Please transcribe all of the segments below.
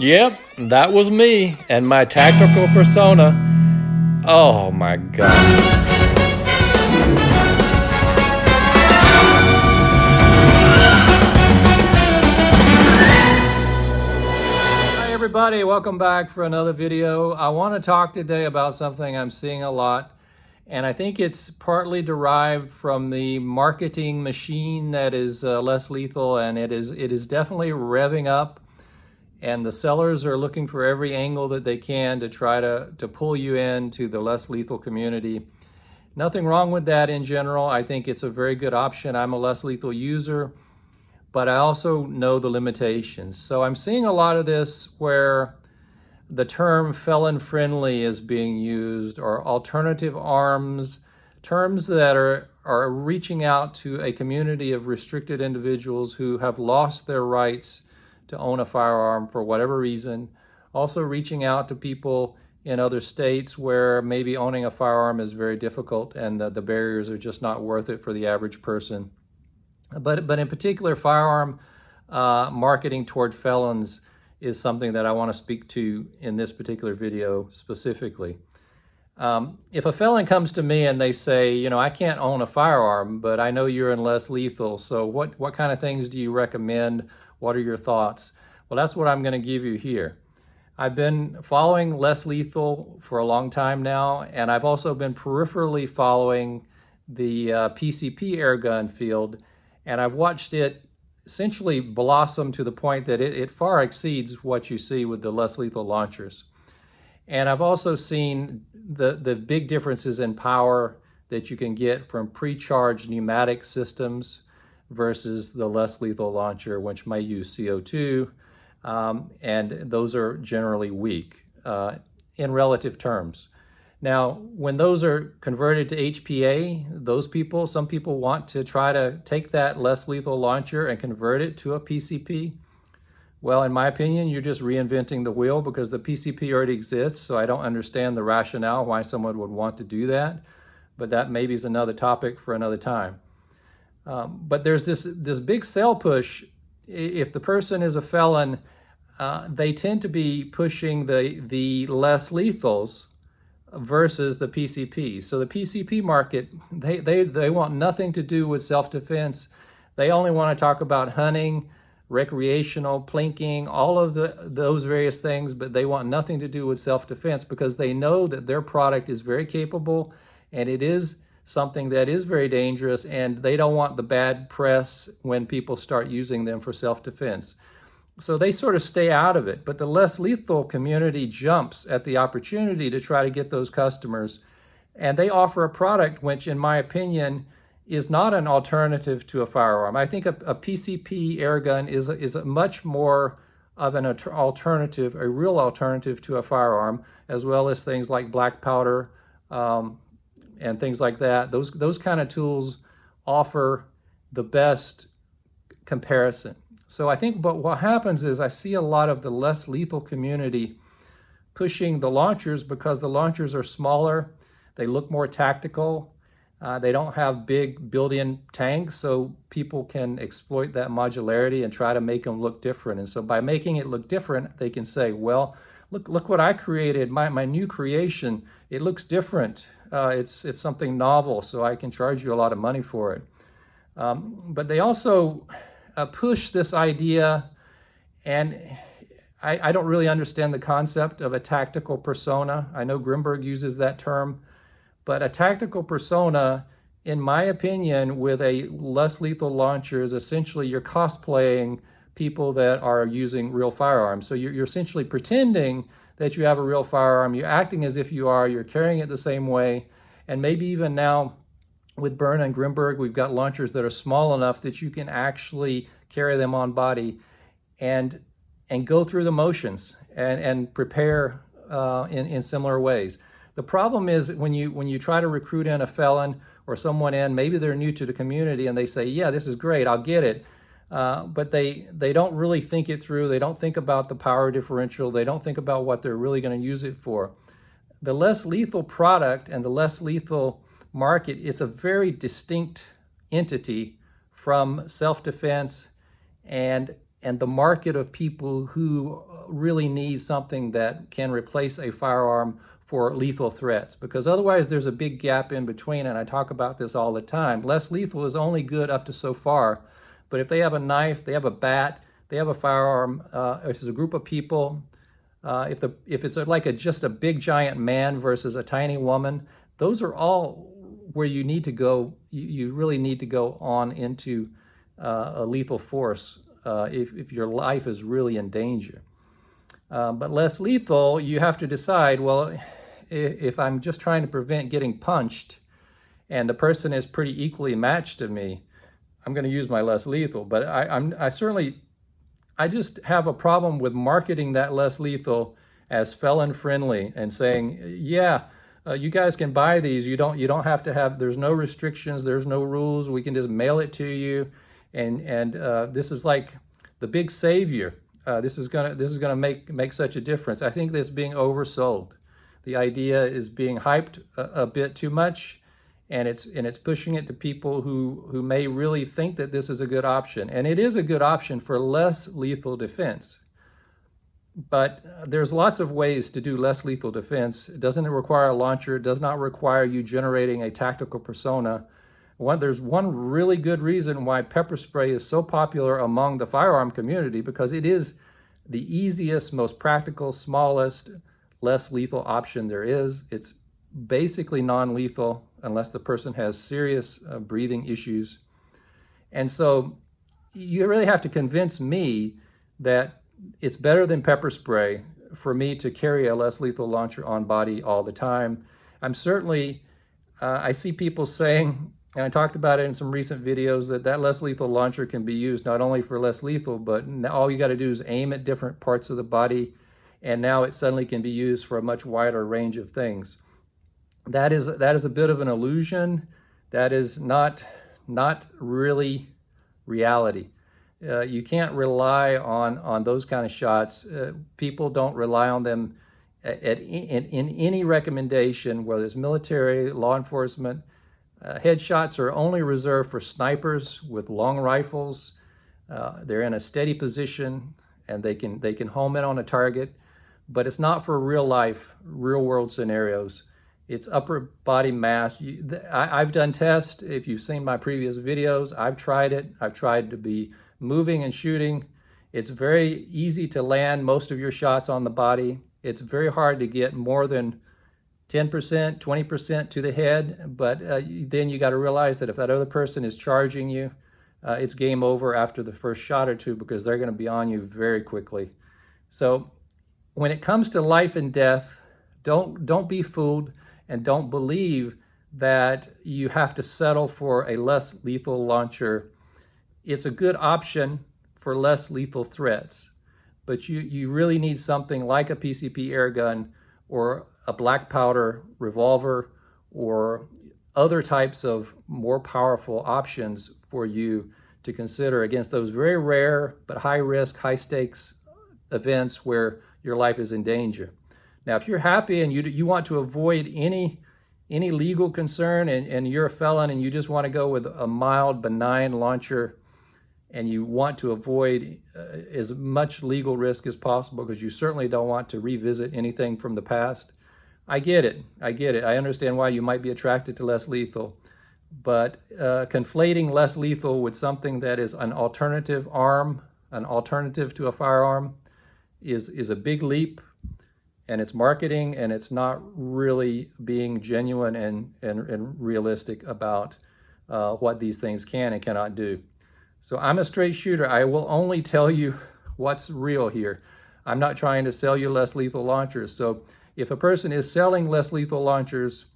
Yep, that was me and my tactical persona. Oh my gosh. Hi everybody, welcome back for another video. I want to talk today about something I'm seeing a lot, and I think it's partly derived from the marketing machine that is less lethal, and it is definitely revving up. And the sellers are looking for every angle that they can to try to pull you into the less lethal community. Nothing wrong with that in general. I think it's a very good option. I'm a less lethal user, but I also know the limitations. So I'm seeing a lot of this where the term felon-friendly is being used, or alternative arms, terms that are reaching out to a community of restricted individuals who have lost their rights to own a firearm for whatever reason. Also reaching out to people in other states where maybe owning a firearm is very difficult and the barriers are just not worth it for the average person. But in particular, firearm marketing toward felons is something that I want to speak to in this particular video specifically. If a felon comes to me and they say, you know, I can't own a firearm, but I know you're in less lethal, so what kind of things do you recommend? What are your thoughts? Well, that's what I'm going to give you here. I've been following less lethal for a long time now, and I've also been peripherally following the PCP airgun field, and I've watched it essentially blossom to the point that it far exceeds what you see with the less lethal launchers. And I've also seen the big differences in power that you can get from pre-charged pneumatic systems versus the less lethal launcher, which may use CO2, and those are generally weak in relative terms. Now, when those are converted to HPA, some people want to try to take that less lethal launcher and convert it to a PCP. Well, in my opinion, you're just reinventing the wheel because the PCP already exists, so I don't understand the rationale why someone would want to do that, but that maybe is another topic for another time. But there's this big sell push. If the person is a felon, they tend to be pushing the less lethals versus the PCP. So the PCP market, they want nothing to do with self-defense. They only want to talk about hunting, recreational, plinking, all of those various things, but they want nothing to do with self-defense because they know that their product is very capable and it is something that is very dangerous, and they don't want the bad press when people start using them for self-defense. So they sort of stay out of it, but the less lethal community jumps at the opportunity to try to get those customers, and they offer a product which, in my opinion, is not an alternative to a firearm. I think a PCP airgun is a much more of an alternative, a real alternative to a firearm, as well as things like black powder, and things like that. Those kind of tools offer the best comparison. So I think, but what happens is I see a lot of the less lethal community pushing the launchers because the launchers are smaller, they look more tactical, they don't have big built-in tanks, so people can exploit that modularity and try to make them look different. And so by making it look different, they can say, well, look what I created, my new creation, it looks different. It's something novel, so I can charge you a lot of money for it. But they also push this idea, and I don't really understand the concept of a tactical persona. I know Grimberg uses that term, but a tactical persona, in my opinion, with a less lethal launcher is essentially you're cosplaying people that are using real firearms. So you're essentially pretending that you have a real firearm, you're acting as if you are, you're carrying it the same way, and maybe even now with Byrna and Grimberg, we've got launchers that are small enough that you can actually carry them on body and go through the motions and prepare in similar ways. The problem is when you try to recruit in a felon or someone in, maybe they're new to the community and they say, yeah, this is great, I'll get it. But they don't really think it through. They don't think about the power differential. They don't think about what they're really going to use it for. The less lethal product and the less lethal market is a very distinct entity from self-defense and the market of people who really need something that can replace a firearm for lethal threats, because otherwise there's a big gap in between, and I talk about this all the time. Less lethal is only good up to so far, but if they have a knife, they have a bat, they have a firearm, if it's a group of people, if it's like just a big giant man versus a tiny woman, those are all where you need to go. You really need to go on into a lethal force if your life is really in danger. But less lethal, you have to decide, well, if I'm just trying to prevent getting punched and the person is pretty equally matched to me, I'm going to use my less lethal. But I just have a problem with marketing that less lethal as felon-friendly and saying, yeah, you guys can buy these. You don't have to have, there's no restrictions, there's no rules. We can just mail it to you. And this is like the big savior. This is gonna make such a difference. I think that's being oversold. The idea is being hyped a bit too much, and it's pushing it to people who may really think that this is a good option. And it is a good option for less lethal defense. But there's lots of ways to do less lethal defense. It doesn't require a launcher. It does not require you generating a tactical persona. There's one really good reason why pepper spray is so popular among the firearm community, because it is the easiest, most practical, smallest, less lethal option there is. It's basically non-lethal unless the person has serious breathing issues. And so you really have to convince me that it's better than pepper spray for me to carry a less lethal launcher on body all the time. I'm certainly, I see people saying, and I talked about it in some recent videos, that less lethal launcher can be used not only for less lethal, but all you got to do is aim at different parts of the body, and now it suddenly can be used for a much wider range of things. That is a bit of an illusion. That is not really reality. You can't rely on those kind of shots. People don't rely on them in any recommendation, whether it's military, law enforcement. Headshots are only reserved for snipers with long rifles. They're in a steady position and they can home in on a target, but it's not for real life, real world scenarios. It's upper body mass. I've done tests. If you've seen my previous videos, I've tried it. I've tried to be moving and shooting. It's very easy to land most of your shots on the body. It's very hard to get more than 10%, 20% to the head, but then you got to realize that if that other person is charging you, it's game over after the first shot or two, because they're going to be on you very quickly. So when it comes to life and death, don't be fooled, and don't believe that you have to settle for a less lethal launcher. It's a good option for less lethal threats, but you really need something like a PCP airgun or a black powder revolver or other types of more powerful options for you to consider against those very rare but high risk, high stakes events where your life is in danger. Now, if you're happy and you want to avoid any legal concern and you're a felon and you just want to go with a mild, benign launcher, and you want to avoid as much legal risk as possible because you certainly don't want to revisit anything from the past, I get it. I understand why you might be attracted to less lethal. But conflating less lethal with something that is an alternative arm, an alternative to a firearm, is a big leap. And it's marketing, and it's not really being genuine and realistic about what these things can and cannot do. So I'm a straight shooter. I will only tell you what's real here. I'm not trying to sell you less lethal launchers. So if a person is selling less lethal launchers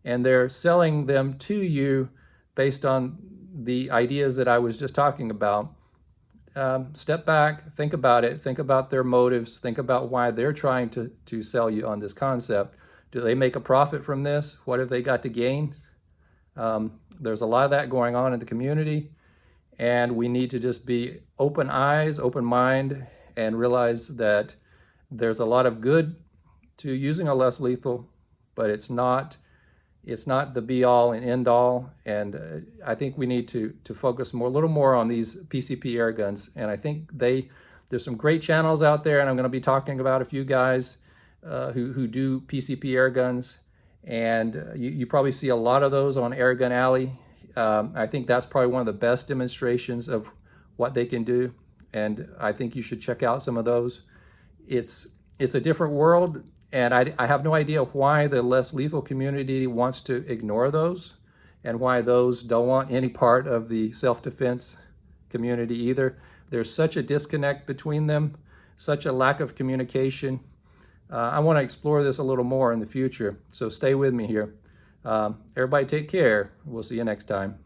and they're selling them to you based on the ideas that I was just talking about, step back, think about it, think about their motives, think about why they're trying to sell you on this concept. Do they make a profit from this? What have they got to gain? There's a lot of that going on in the community, and we need to just be open eyes, open mind, and realize that there's a lot of good to using a less lethal, but it's not the be all and end all. And I think we need to focus a little more on these PCP air guns. And I think they There's some great channels out there, and I'm going to be talking about a few guys who do PCP air guns, and you probably see a lot of those on Airgun Alley. I think that's probably one of the best demonstrations of what they can do, and I think you should check out some of those. It's a different world, and I have no idea why the less lethal community wants to ignore those, and why those don't want any part of the self-defense community either. There's such a disconnect between them, such a lack of communication. I want to explore this a little more in the future, so stay with me here. Everybody take care. We'll see you next time.